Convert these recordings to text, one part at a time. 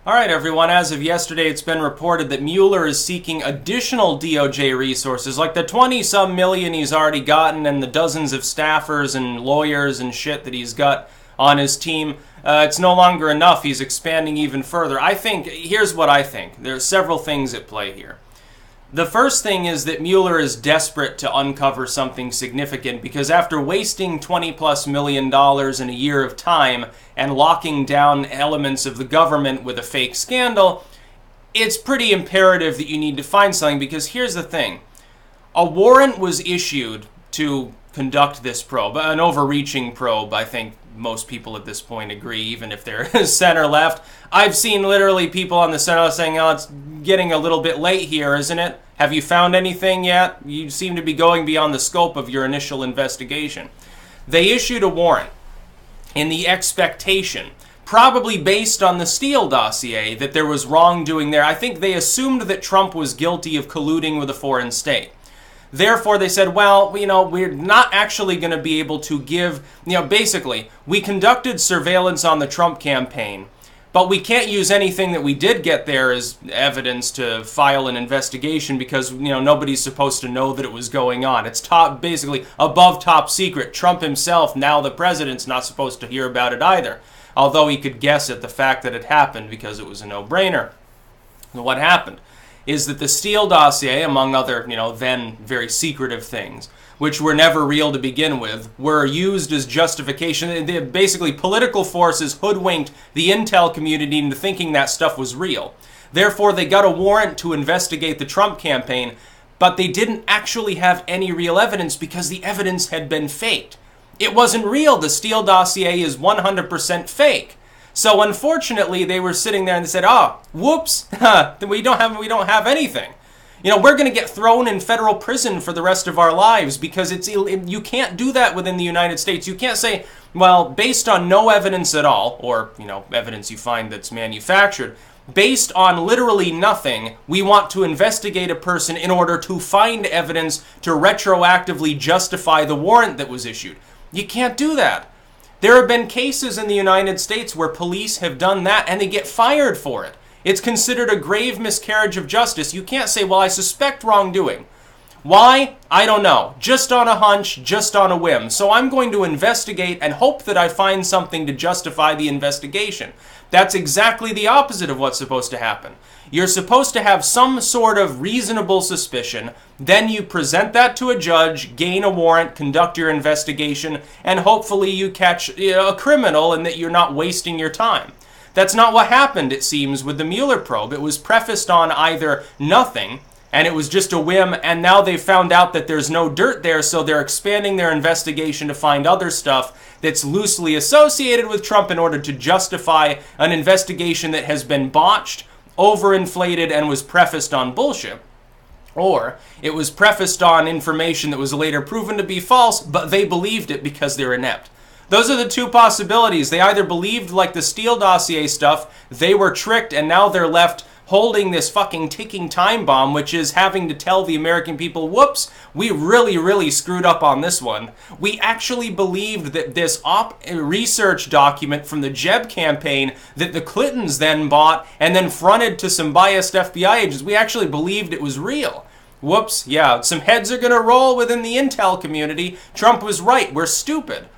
All right, everyone, as of yesterday, it's been reported that Mueller is seeking additional DOJ resources, like the 20-some million he's already gotten and the dozens of staffers and lawyers and shit that he's got on his team. It's no longer enough. He's expanding even further. Here's what I think. There are several things at play here. The first thing is that Mueller is desperate to uncover something significant because after wasting $20+ million in a year of time and locking down elements of the government with a fake scandal, it's pretty imperative that you need to find something, because here's the thing. A warrant was issued to conduct this probe, an overreaching probe. I think most people at this point agree, even if they're center-left. I've seen literally people on the center saying, oh, it's getting a little bit late here, isn't it? Have you found anything yet? You seem to be going beyond the scope of your initial investigation. They issued a warrant in the expectation, probably based on the Steele dossier, that there was wrongdoing there. I think they assumed that Trump was guilty of colluding with a foreign state. Therefore, they said, well, we're not actually going to be able to give, basically, we conducted surveillance on the Trump campaign, but we can't use anything that we did get there as evidence to file an investigation because, nobody's supposed to know that it was going on. It's basically above top secret. Trump himself, now the president's not supposed to hear about it either, although he could guess at the fact that it happened because it was a no-brainer. What happened is that the Steele dossier, among other, then very secretive things, which were never real to begin with, were used as justification. Basically, political forces hoodwinked the intel community into thinking that stuff was real. Therefore, they got a warrant to investigate the Trump campaign, but they didn't actually have any real evidence because the evidence had been faked. It wasn't real. The Steele dossier is 100% fake. So unfortunately, they were sitting there and they said, "Oh, whoops, we don't have anything. We're going to get thrown in federal prison for the rest of our lives because you can't do that within the United States. You can't say, well, based on no evidence at all, or evidence you find that's manufactured, based on literally nothing, we want to investigate a person in order to find evidence to retroactively justify the warrant that was issued." You can't do that. There have been cases in the United States where police have done that and they get fired for it. It's considered a grave miscarriage of justice. You can't say, well, I suspect wrongdoing. Why? I don't know. Just on a hunch, just on a whim. So I'm going to investigate and hope that I find something to justify the investigation. That's exactly the opposite of what's supposed to happen. You're supposed to have some sort of reasonable suspicion, then you present that to a judge, gain a warrant, conduct your investigation, and hopefully you catch a criminal and that you're not wasting your time. That's not what happened, it seems, with the Mueller probe. It was prefaced on either nothing, and it was just a whim, and now they've found out that there's no dirt there, so they're expanding their investigation to find other stuff that's loosely associated with Trump in order to justify an investigation that has been botched, overinflated, and was prefaced on bullshit. Or it was prefaced on information that was later proven to be false, but they believed it because they're inept. Those are the two possibilities. They either believed, like the Steele dossier stuff, they were tricked and now they're left holding this fucking ticking time bomb, which is having to tell the American people, whoops, we really screwed up on this one. We actually believed that this research document from the Jeb campaign that the Clintons then bought and then fronted to some biased FBI agents, we actually believed it was real. Whoops, yeah, some heads are gonna roll within the intel community. Trump was right, we're stupid.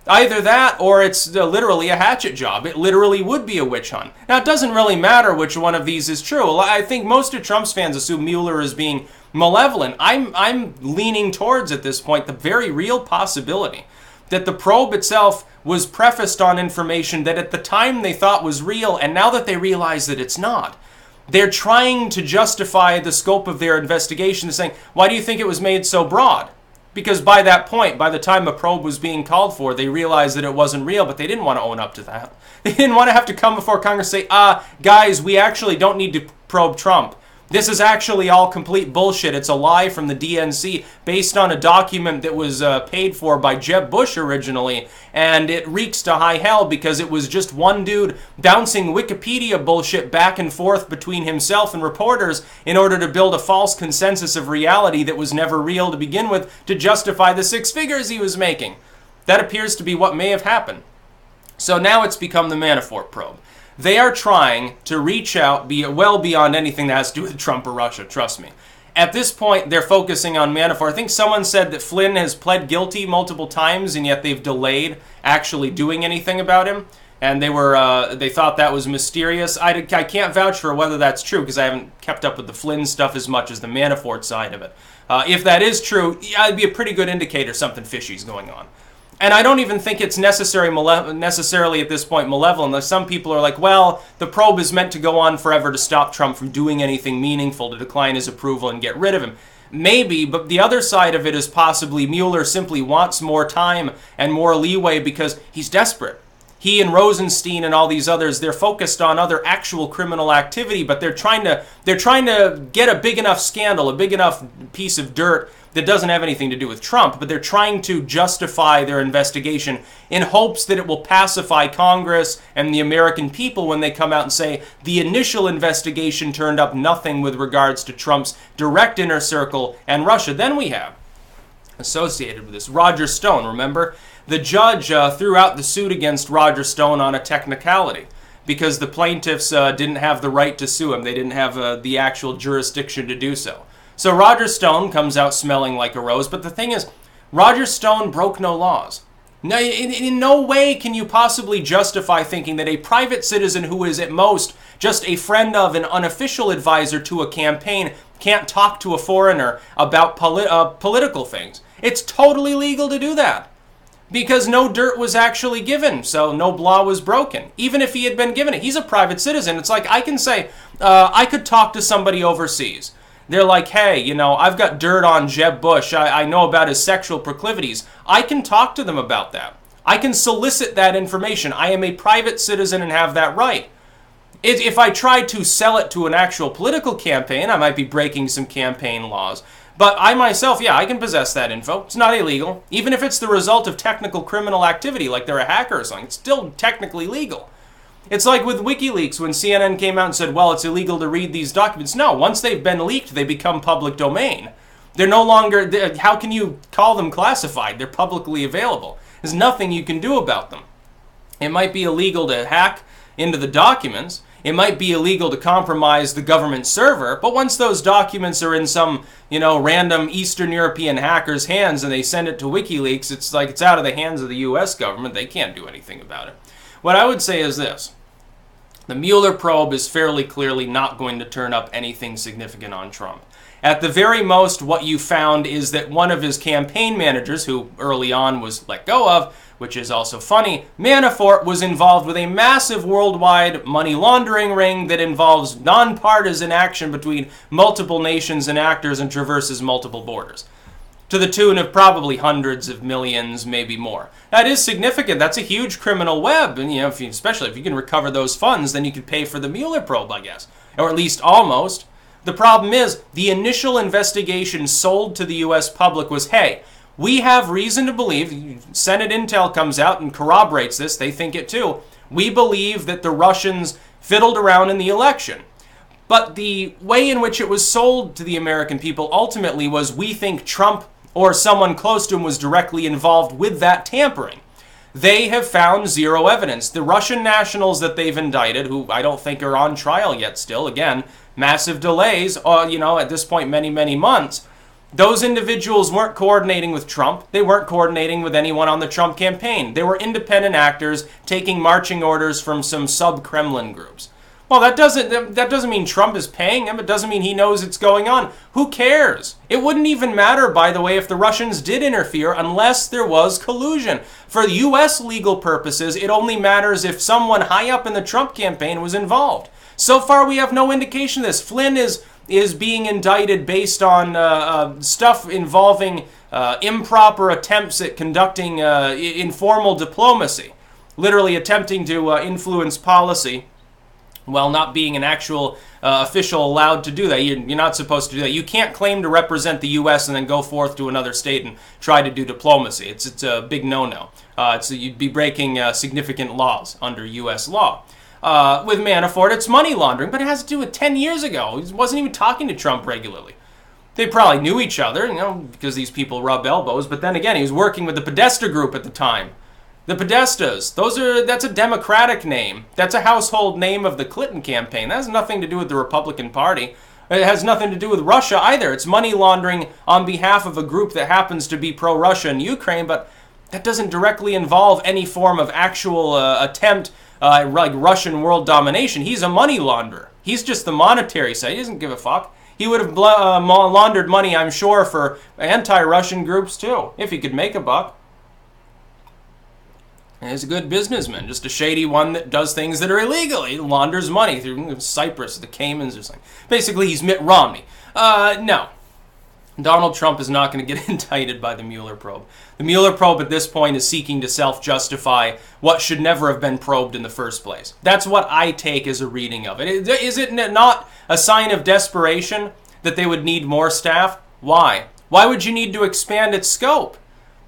Either that, or it's literally a hatchet job. It literally would be a witch hunt. Now, it doesn't really matter which one of these is true. I think most of Trump's fans assume Mueller is being malevolent. I'm leaning towards, at this point, the very real possibility that the probe itself was prefaced on information that at the time they thought was real, and now that they realize that it's not, they're trying to justify the scope of their investigation, saying, why do you think it was made so broad? Because by that point, by the time a probe was being called for, they realized that it wasn't real, but they didn't want to own up to that. They didn't want to have to come before Congress and say, guys, we actually don't need to probe Trump. This is actually all complete bullshit. It's a lie from the DNC based on a document that was paid for by Jeb Bush originally, and it reeks to high hell because it was just one dude bouncing Wikipedia bullshit back and forth between himself and reporters in order to build a false consensus of reality that was never real to begin with to justify the 6 figures he was making. That appears to be what may have happened. So now it's become the Manafort probe. They are trying to reach out well beyond anything that has to do with Trump or Russia, trust me. At this point, they're focusing on Manafort. I think someone said that Flynn has pled guilty multiple times, and yet they've delayed actually doing anything about him. And they thought that was mysterious. I can't vouch for whether that's true, because I haven't kept up with the Flynn stuff as much as the Manafort side of it. If that is true, yeah, it'd be a pretty good indicator something fishy's going on. And I don't even think it's necessarily at this point malevolent. Some people are like, well, the probe is meant to go on forever to stop Trump from doing anything meaningful, to decline his approval and get rid of him. Maybe, but the other side of it is possibly Mueller simply wants more time and more leeway because he's desperate. He and Rosenstein and all these others, they're focused on other actual criminal activity, but they're trying to get a big enough scandal, a big enough piece of dirt that doesn't have anything to do with Trump, but they're trying to justify their investigation in hopes that it will pacify Congress and the American people when they come out and say the initial investigation turned up nothing with regards to Trump's direct inner circle and Russia. Then we have, associated with this, Roger Stone, remember? The judge threw out the suit against Roger Stone on a technicality because the plaintiffs didn't have the right to sue him. They didn't have the actual jurisdiction to do so. So Roger Stone comes out smelling like a rose, but the thing is, Roger Stone broke no laws. No, in no way can you possibly justify thinking that a private citizen who is at most just a friend of an unofficial advisor to a campaign can't talk to a foreigner about political things. It's totally legal to do that. Because no dirt was actually given, so no law was broken. Even if he had been given it, he's a private citizen. It's like I can say, I could talk to somebody overseas. They're like, hey, you know, I've got dirt on Jeb Bush. I know about his sexual proclivities. I can talk to them about that. I can solicit that information. I am a private citizen and have that right. If I tried to sell it to an actual political campaign, I might be breaking some campaign laws. But I myself, yeah, I can possess that info. It's not illegal. Even if it's the result of technical criminal activity, like they're a hacker or something, it's still technically legal. It's like with WikiLeaks when CNN came out and said, well, it's illegal to read these documents. No, once they've been leaked, they become public domain. They're no longer, how can you call them classified? They're publicly available. There's nothing you can do about them. It might be illegal to hack into the documents. It might be illegal to compromise the government server, but once those documents are in some, you know, random Eastern European hacker's hands and they send it to WikiLeaks, it's like it's out of the hands of the U.S. government. They can't do anything about it. What I would say is this. The Mueller probe is fairly clearly not going to turn up anything significant on Trump. At the very most, what you found is that one of his campaign managers, who early on was let go of, which is also funny, Manafort was involved with a massive worldwide money laundering ring that involves nonpartisan action between multiple nations and actors and traverses multiple borders, to the tune of probably hundreds of millions, maybe more. That is significant. That's a huge criminal web, and you know, especially if you can recover those funds, then you could pay for the Mueller probe, I guess, or at least almost. The problem is, the initial investigation sold to the U.S. public was, hey, we have reason to believe, Senate intel comes out and corroborates this, they think it too, we believe that the Russians fiddled around in the election. But the way in which it was sold to the American people ultimately was, we think Trump or someone close to him was directly involved with that tampering. They have found zero evidence. The Russian nationals that they've indicted, who I don't think are on trial yet still, again, massive delays, you know, at this point many, many months, those individuals weren't coordinating with Trump. They weren't coordinating with anyone on the Trump campaign. They were independent actors taking marching orders from some sub-Kremlin groups. Well, that doesn't mean Trump is paying him. It doesn't mean he knows it's going on. Who cares? It wouldn't even matter, by the way, if the Russians did interfere unless there was collusion. For U.S. legal purposes, it only matters if someone high up in the Trump campaign was involved. So far, we have no indication of this. Flynn is being indicted based on stuff involving improper attempts at conducting informal diplomacy, literally attempting to influence policy while not being an actual official allowed to do that. You're not supposed to do that. You can't claim to represent the U.S. and then go forth to another state and try to do diplomacy. It's a big no-no. You'd be breaking significant laws under U.S. law. With Manafort, it's money laundering, but it has to do with 10 years ago. He wasn't even talking to Trump regularly. They probably knew each other, you know, because these people rub elbows, but then again, he was working with the Podesta group at the time. The Podestas, that's a Democratic name. That's a household name of the Clinton campaign. That has nothing to do with the Republican Party. It has nothing to do with Russia either. It's money laundering on behalf of a group that happens to be pro-Russia in Ukraine, but that doesn't directly involve any form of actual attempt like Russian world domination. He's a money launderer. He's just the monetary side. He doesn't give a fuck. He would have laundered money, I'm sure, for anti-Russian groups too, if he could make a buck. And he's a good businessman, just a shady one that does things that are illegal. He launders money through Cyprus, the Caymans, or something. Basically, he's Mitt Romney. No. Donald Trump is not going to get indicted by the Mueller probe. The Mueller probe at this point is seeking to self-justify what should never have been probed in the first place. That's what I take as a reading of it. Is it not a sign of desperation that they would need more staff? Why? Why would you need to expand its scope?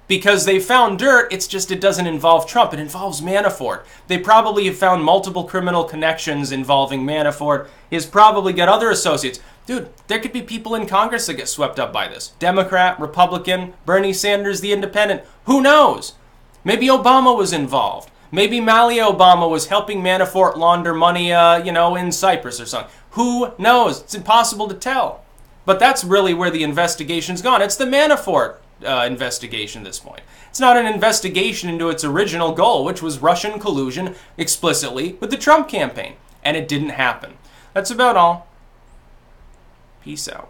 Because they found dirt, it's just it doesn't involve Trump. It involves Manafort. They probably have found multiple criminal connections involving Manafort. He's probably got other associates. Dude, there could be people in Congress that get swept up by this. Democrat, Republican, Bernie Sanders, the Independent. Who knows? Maybe Obama was involved. Maybe Malia Obama was helping Manafort launder money, in Cyprus or something. Who knows? It's impossible to tell. But that's really where the investigation's gone. It's the Manafort investigation at this point. It's not an investigation into its original goal, which was Russian collusion explicitly with the Trump campaign. And it didn't happen. That's about all. Peace out.